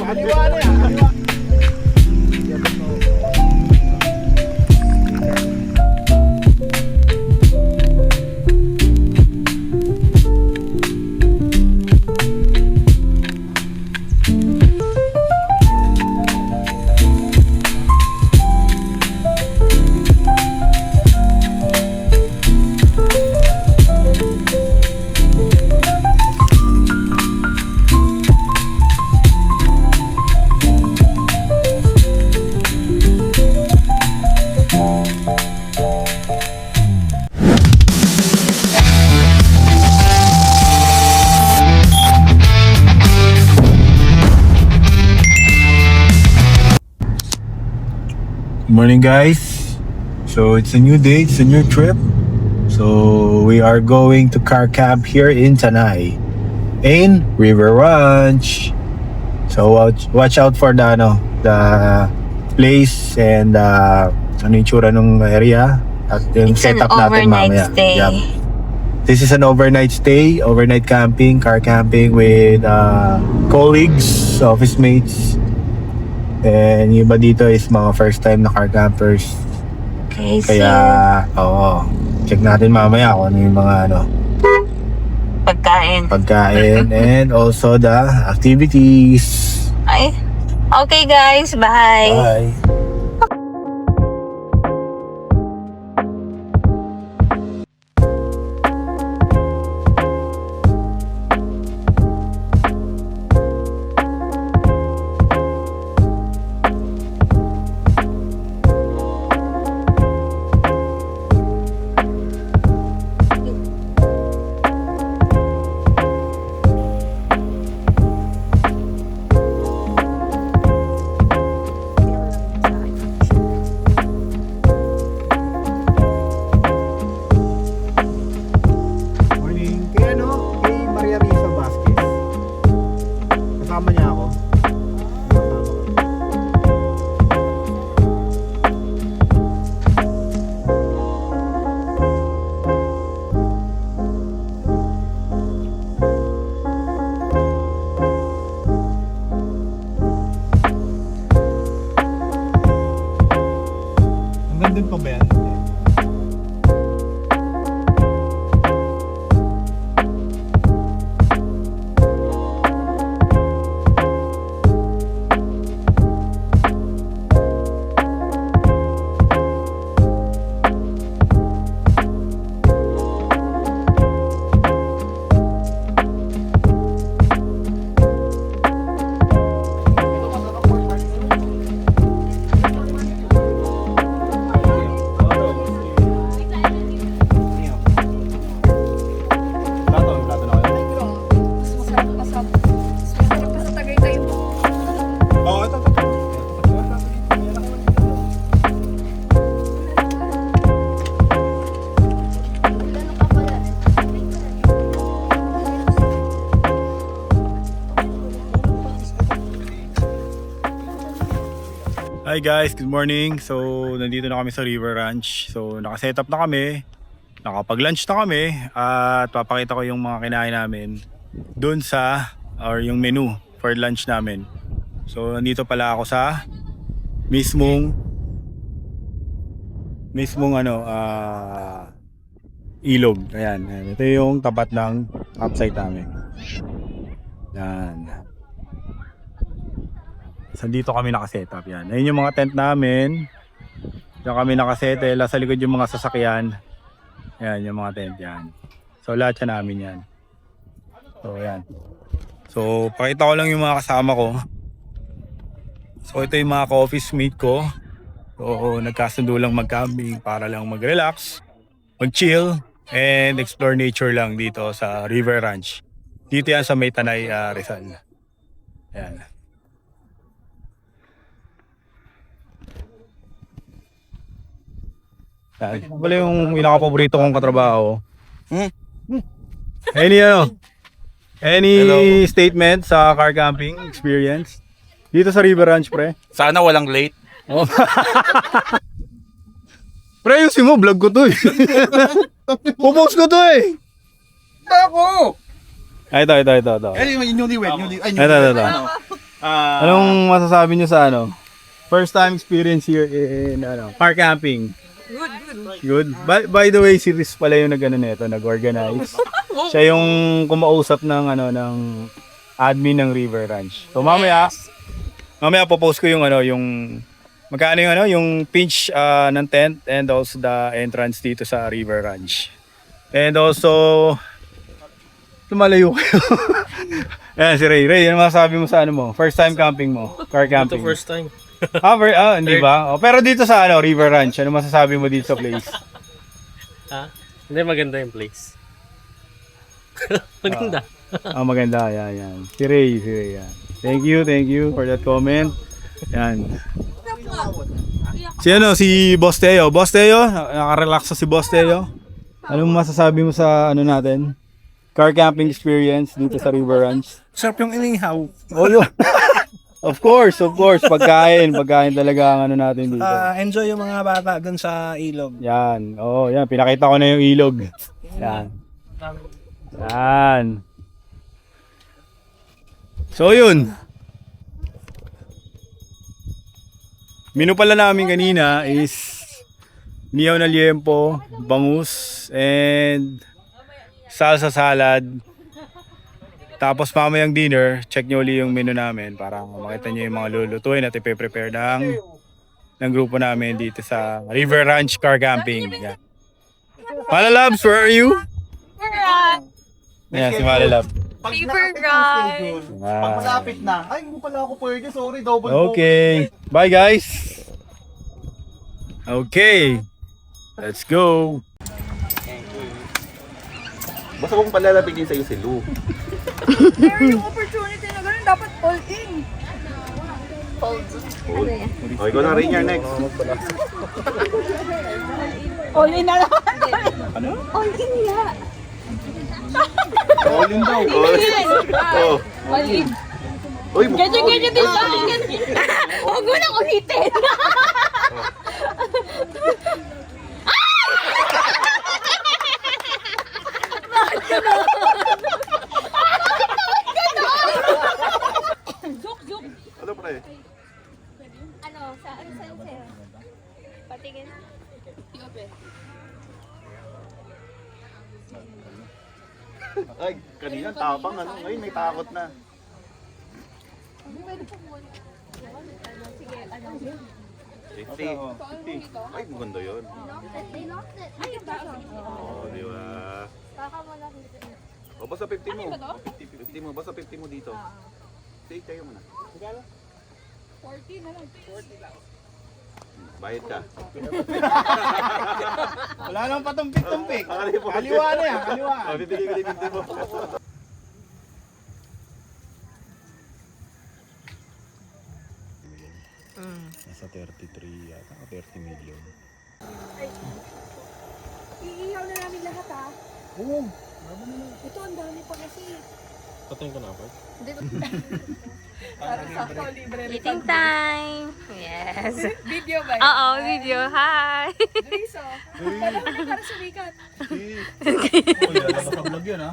Kaliwa na yan, kaliwa. Morning guys, so it's a new day, it's a new trip. So we are going to car camp here in Tanay in River Ranch. So watch out for the place and ano yung tsura ng area at yung It's an setup natin overnight mamaya. stay. Yep. This is an overnight stay, overnight camping, car camping with colleagues, office mates. And yung iba dito is mga first time na car campers. Okay, Kaya, oo. Check natin mamaya kung ano yung mga pagkain and also the activities. Ay, okay guys, bye. Bye. Morning. Kay Maria Risa Vasquez. Kasama niya ako. Hanggang dun pa ba yan? Hi guys, good morning. So nandito na kami sa River Ranch. So naka-setup na kami, nakapag-lunch na kami at papakita ko yung mga kinain namin doon sa or yung menu for lunch namin. So nandito pala ako sa mismong ilog. Ayan, ito yung tapat ng campsite namin. Yan. So dito kami nakasetup yan. Ayun yung mga tent namin. Diyan kami nakasettle. Sa likod yung mga sasakyan. Yan yung mga tent yan. So lahat yan namin yan. So yan. So pakita ko lang yung mga kasama ko. So ito yung mga ka-office mate ko. So nagkasundo lang mag-camping para lang mag-relax, mag-chill, and explore nature lang dito sa River Ranch. Dito yan sa May Tanay, Rizal. Ayan. Wala yung pinaka-paborito kong katrabaho. Any statement sa car camping experience? Dito sa River Ranch, pre? Sana walang late. Oh. Pre, yung mo, vlog ko to eh. Pupost ko to eh. Ako! Ito. Ay, yung newlywed. Ito. Anong masasabi nyo sa first time experience here in car camping? Good. By the way, si Riz pala yung nag-organize. Siya yung kumausap ng admin ng River Ranch. So mamaya po-post ko yung magkano yung pitch ng tent and also the entrance dito sa River Ranch. And also lumalayo kayo. Ayan si Ray. Ray, ano masasabi mo sa mo? First time camping mo? Car camping? Ito first time. Hindi ba? Oh, pero dito sa River Ranch, ano masasabi mo dito sa place? Hindi, maganda yung place. Maganda. Maganda. Yan. Si Ray. Yan. Thank you for that comment. Yan. Si Boss Teo. Boss Teo, nakarelax si Boss Teo. Anong masasabi mo sa natin? Car camping experience dito sa River Ranch. Sarap yung inihaw. Oh, yun. Of course. Pagkain talaga ang natin dito. Enjoy yung mga bata dun sa ilog. Yan. Yan. Pinakita ko na yung ilog. Yan. So, yun. Menu pala namin kanina is niyaw na liempo, bangus, and salsa salad. Tapos mamayang dinner, check nyo ulit yung menu namin para makita nyo yung mga lulutuin at ipe-prepare ng grupo namin dito sa River Ranch Car Camping. Yan. Malalabs, where are you? Yan, si Malalab. River Ranch. Pag malapit na. Ay, hindi pala ako pwede. Sorry, double Okay. Bye, guys. Okay. Let's go. Basta kung palalapit din sa'yo si Lou. Pero yung opportunity na gano'n, dapat all in. O, ikaw na rin your next. All in na lang. All in nga. All in daw. Oh. All in. Uy, Ganyan din sa akin. Huwag mo nang ulitin. ano pre? Saan sa'yo? Patingin. Ay, kanina tapang ngayon may takot na. Sige, 50. Ay, maganda yun. Oo, di ba? O, basta 50 mo. 50 mo, basta 50 mo dito. Sige, tayo mo na. 40 na lang. 40 lang. Bayad ka. Wala nang patumpik-tumpik. Kaliwa na yan, kaliwa. Bibigay ko din 50 mo. Nasa 33 yata, 30 million. Iihaw na namin lahat ha. Oo. Ito ang dami pa kasi. Patayin ko na ako. Parang sakto libre. Eating time. Yes. Video ba? Oo, video. Hi. Driso. Wala ka na para sumikat. Lalabas ang vlog yun ha.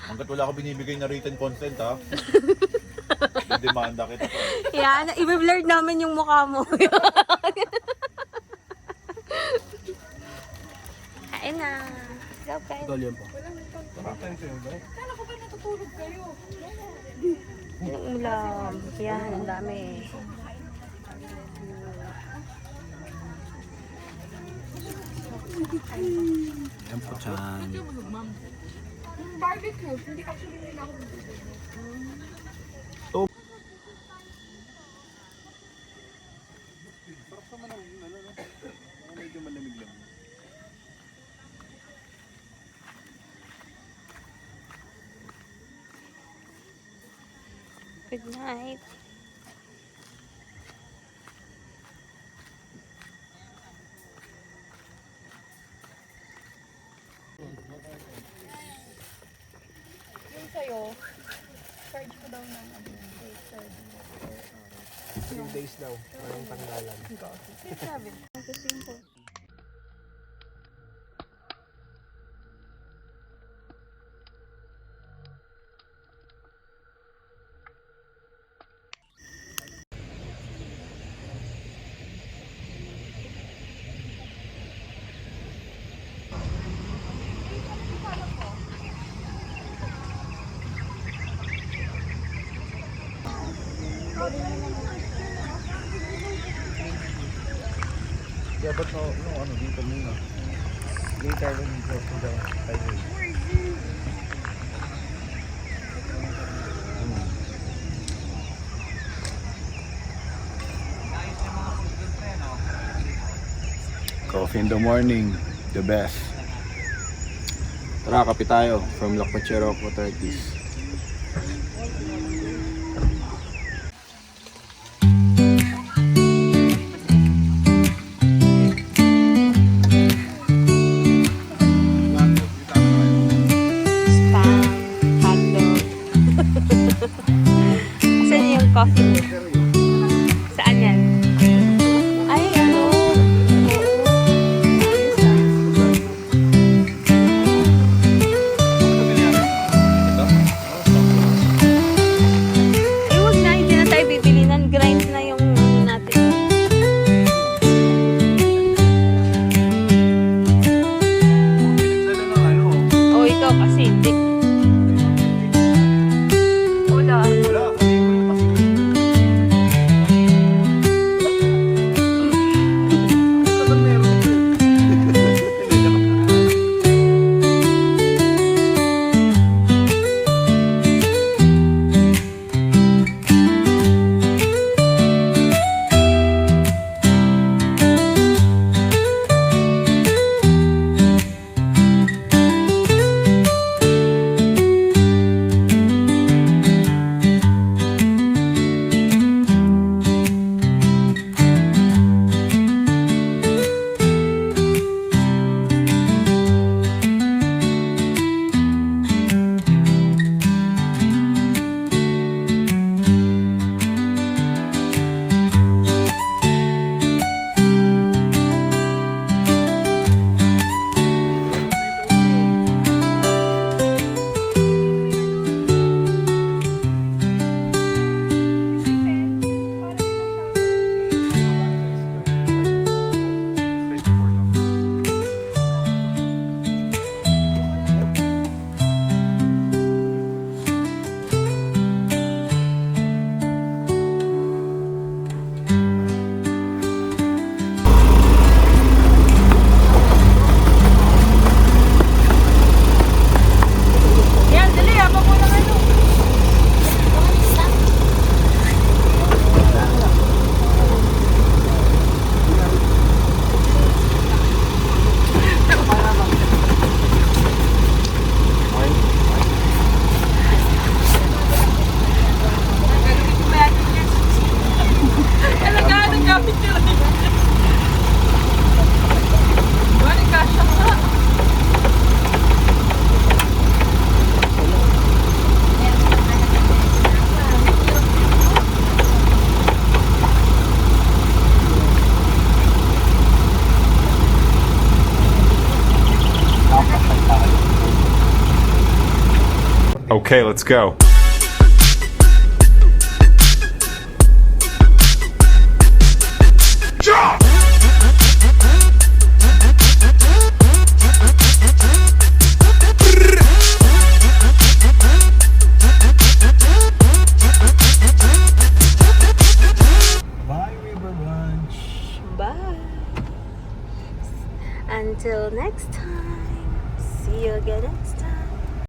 Hanggat wala ka binibigay na written consent ha. Demanda kita. Yan, i-blur namin yung mukha mo. Kain na. Go, kain. Kala ko ba natutulog kayo? Yung ulam. Yan, ang dami. Yan po dyan. Yung barbecue, hindi actually hindi na ako bibili. Medyo malamig lang. Good night. Yung sa'yo, charge ko daw ng ano, 3 days daw. Walang tanggalan. sabi. Kasi simple. Kaya ba't no, ano, dito muna? Later when you go to the highway. Coffee in the morning, the best. Tara, kape tayo from Lacpachero Authorities. Spam, hotdog. Saan yung coffee mo? Saan yan? Ay, ano? Eh, wag na. Hindi na tayo bibili ng grind na yung ano natin. O, ikaw kasi hindi. Wala. Yan, dali. Ako po lang ano. Alagaan ang gamit nila. Balik ka siya ka. Okay, let's go. Bye, River Branch. Bye. Until next time. See you again next